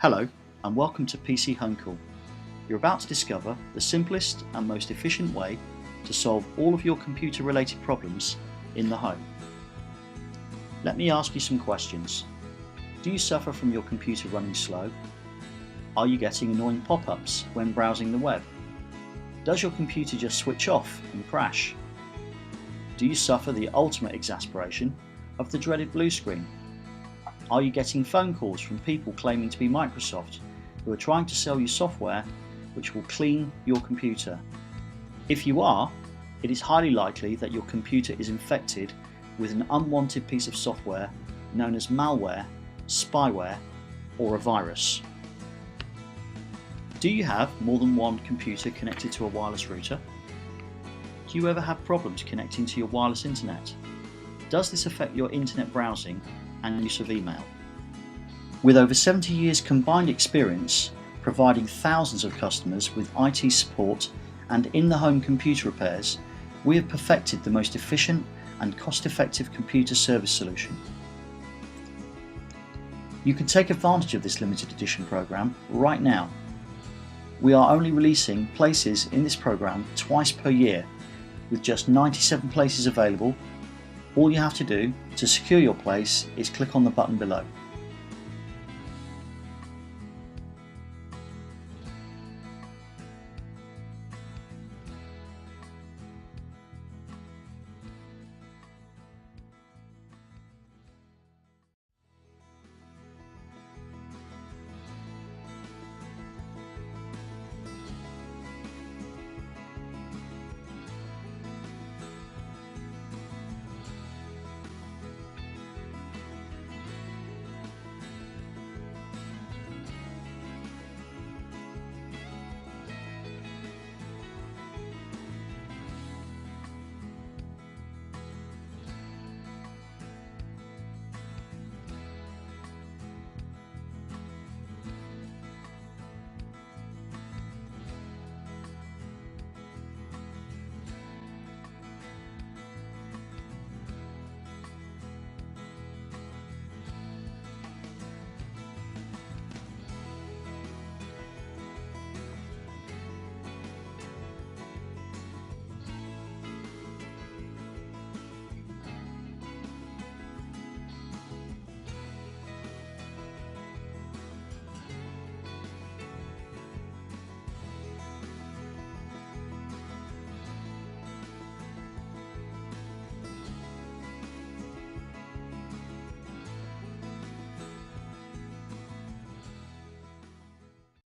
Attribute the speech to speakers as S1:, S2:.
S1: Hello and welcome to PC Home Call. You're about to discover the simplest and most efficient way to solve all of your computer related problems in the home. Let me ask you some questions. Do you suffer from your computer running slow? Are you getting annoying pop-ups when browsing the web? Does your computer just switch off and crash? Do you suffer the ultimate exasperation of the dreaded blue screen? Are you getting phone calls from people claiming to be Microsoft who are trying to sell you software which will clean your computer? If you are, it is highly likely that your computer is infected with an unwanted piece of software known as malware, spyware, or a virus. Do you have more than one computer connected to a wireless router? Do you ever have problems connecting to your wireless internet? Does this affect your internet browsing and use of email? With over 70 years combined experience providing thousands of customers with IT support and in-the-home computer repairs, we have perfected the most efficient and cost-effective computer service solution. You can take advantage of this limited edition program right now. We are only releasing places in this program twice per year, with just 97 places available. All you have to do to secure your place is click on the button below.